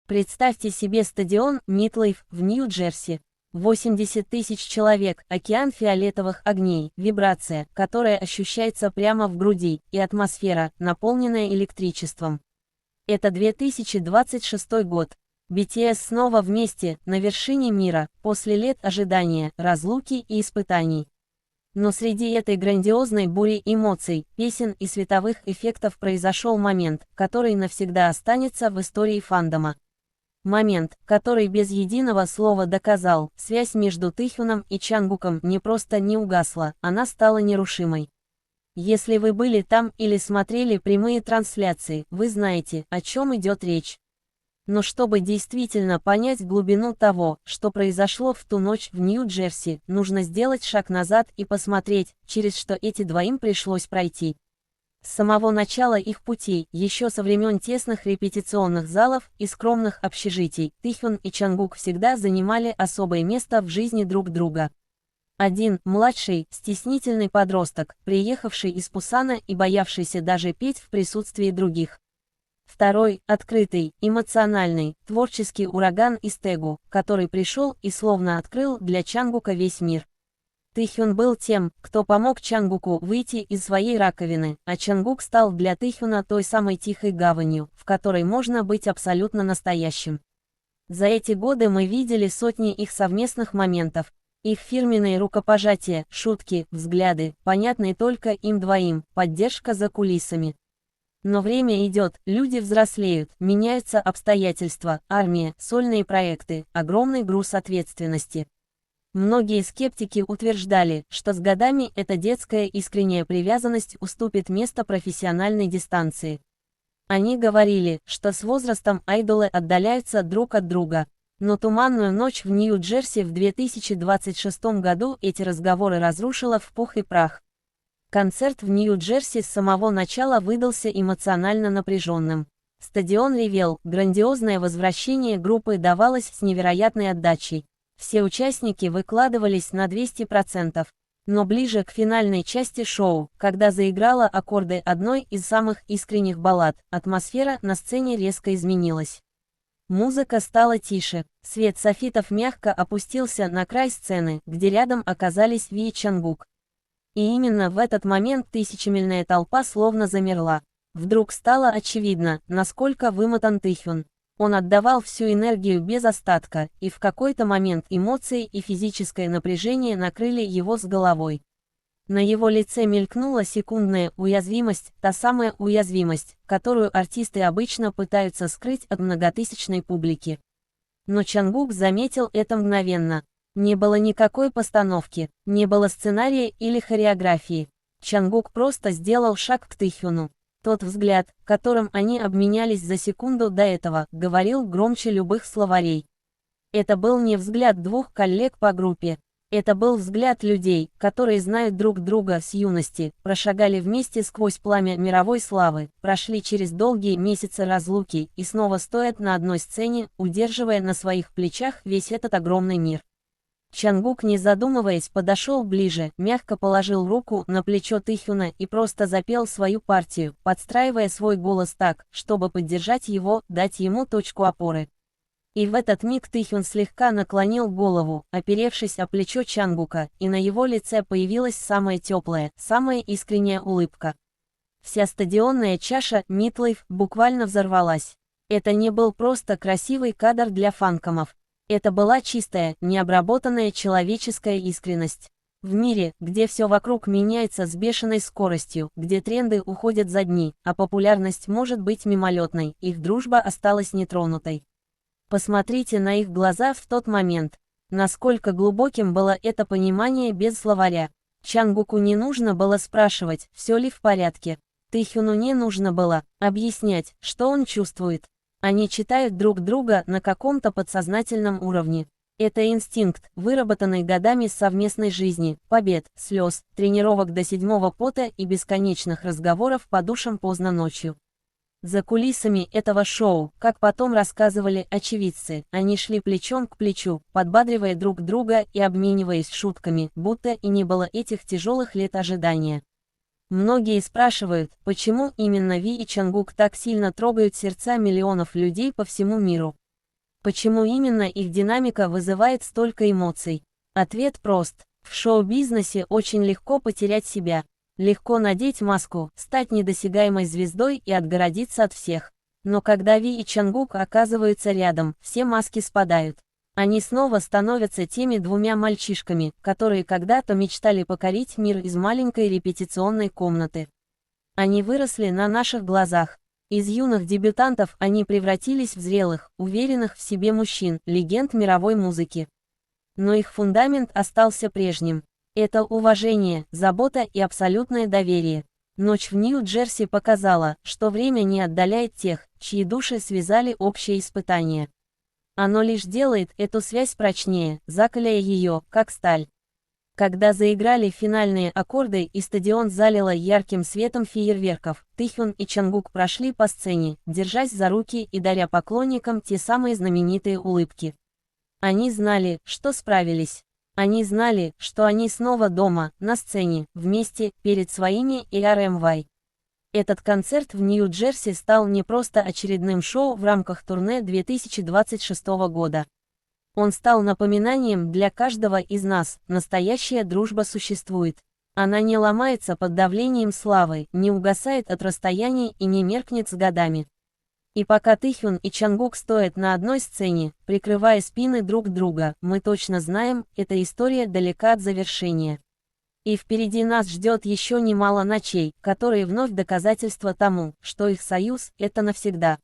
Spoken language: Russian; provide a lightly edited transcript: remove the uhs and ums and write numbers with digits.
Представьте себе стадион MetLife в Нью-Джерси. 80 тысяч человек, океан фиолетовых огней, вибрация, которая ощущается прямо в груди, и атмосфера, наполненная электричеством. Это 2026 год. BTS снова вместе, на вершине мира, после лет ожидания, разлуки и испытаний. Но среди этой грандиозной бури эмоций, песен и световых эффектов произошел момент, который навсегда останется в истории фандома. Момент, который без единого слова доказал, связь между Тэхюном и Чангуком не просто не угасла, она стала нерушимой. Если вы были там или смотрели прямые трансляции, вы знаете, о чем идет речь. Но чтобы действительно понять глубину того, что произошло в ту ночь в Нью-Джерси, нужно сделать шаг назад и посмотреть, через что эти двоим пришлось пройти. С самого начала их пути, еще со времен тесных репетиционных залов и скромных общежитий, Тэхюн и Чангук всегда занимали особое место в жизни друг друга. Один, младший, стеснительный подросток, приехавший из Пусана и боявшийся даже петь в присутствии других. Второй, открытый, эмоциональный, творческий ураган из Тегу, который пришел и словно открыл для Чангука весь мир. Тэхюн был тем, кто помог Чангуку выйти из своей раковины, а Чангук стал для Тэхюна той самой тихой гаванью, в которой можно быть абсолютно настоящим. За эти годы мы видели сотни их совместных моментов, их фирменные рукопожатия, шутки, взгляды, понятные только им двоим, поддержка за кулисами. Но время идет, люди взрослеют, меняются обстоятельства, армия, сольные проекты, огромный груз ответственности. Многие скептики утверждали, что с годами эта детская искренняя привязанность уступит место профессиональной дистанции. Они говорили, что с возрастом айдолы отдаляются друг от друга. Но туманную ночь в Нью-Джерси в 2026 году эти разговоры разрушила в пух и прах. Концерт в Нью-Джерси с самого начала выдался эмоционально напряженным. Стадион ревел, грандиозное возвращение группы давалось с невероятной отдачей. Все участники выкладывались на 200%. Но ближе к финальной части шоу, когда заиграла аккорды одной из самых искренних баллад, атмосфера на сцене резко изменилась. Музыка стала тише, свет софитов мягко опустился на край сцены, где рядом оказались Ви и Чангук. И именно в этот момент тысячемильная толпа словно замерла. Вдруг стало очевидно, насколько вымотан Тэхюн. Он отдавал всю энергию без остатка, и в какой-то момент эмоции и физическое напряжение накрыли его с головой. На его лице мелькнула секундная уязвимость, та самая уязвимость, которую артисты обычно пытаются скрыть от многотысячной публики. Но Чангук заметил это мгновенно. Не было никакой постановки, не было сценария или хореографии. Чангук просто сделал шаг к Тэхюну. Тот взгляд, которым они обменялись за секунду до этого, говорил громче любых словарей. Это был не взгляд двух коллег по группе. Это был взгляд людей, которые знают друг друга с юности, прошагали вместе сквозь пламя мировой славы, прошли через долгие месяцы разлуки и снова стоят на одной сцене, удерживая на своих плечах весь этот огромный мир. Чангук, не задумываясь, подошел ближе, мягко положил руку на плечо Тэхюна и просто запел свою партию, подстраивая свой голос так, чтобы поддержать его, дать ему точку опоры. И в этот миг Тэхюн слегка наклонил голову, оперевшись о плечо Чангука, и на его лице появилась самая теплая, самая искренняя улыбка. Вся стадионная чаша MetLife буквально взорвалась. Это не был просто красивый кадр для фанкомов. Это была чистая, необработанная человеческая искренность. В мире, где все вокруг меняется с бешеной скоростью, где тренды уходят за дни, а популярность может быть мимолетной, их дружба осталась нетронутой. Посмотрите на их глаза в тот момент. Насколько глубоким было это понимание без словаря. Чангуку не нужно было спрашивать, все ли в порядке. Тэхюну не нужно было объяснять, что он чувствует. Они читают друг друга на каком-то подсознательном уровне. Это инстинкт, выработанный годами совместной жизни, побед, слез, тренировок до седьмого пота и бесконечных разговоров по душам поздно ночью. За кулисами этого шоу, как потом рассказывали очевидцы, они шли плечом к плечу, подбадривая друг друга и обмениваясь шутками, будто и не было этих тяжелых лет ожидания. Многие спрашивают, почему именно Ви и Чангук так сильно трогают сердца миллионов людей по всему миру. Почему именно их динамика вызывает столько эмоций? Ответ прост. В шоу-бизнесе очень легко потерять себя. Легко надеть маску, стать недосягаемой звездой и отгородиться от всех. Но когда Ви и Чангук оказываются рядом, все маски спадают. Они снова становятся теми двумя мальчишками, которые когда-то мечтали покорить мир из маленькой репетиционной комнаты. Они выросли на наших глазах. Из юных дебютантов они превратились в зрелых, уверенных в себе мужчин, легенд мировой музыки. Но их фундамент остался прежним. Это уважение, забота и абсолютное доверие. Ночь в Нью-Джерси показала, что время не отдаляет тех, чьи души связали общее испытание. Оно лишь делает эту связь прочнее, закаляя ее, как сталь. Когда заиграли финальные аккорды и стадион залило ярким светом фейерверков, Тэхён и Чангук прошли по сцене, держась за руки и даря поклонникам те самые знаменитые улыбки. Они знали, что справились. Они знали, что они снова дома, на сцене, вместе, перед своими и RMY. Этот концерт в Нью-Джерси стал не просто очередным шоу в рамках турне 2026 года. Он стал напоминанием для каждого из нас: настоящая дружба существует. Она не ломается под давлением славы, не угасает от расстояния и не меркнет с годами. И пока Тэхён и Чангук стоят на одной сцене, прикрывая спины друг друга, мы точно знаем, эта история далека от завершения. И впереди нас ждет еще немало ночей, которые вновь доказательство тому, что их союз – это навсегда.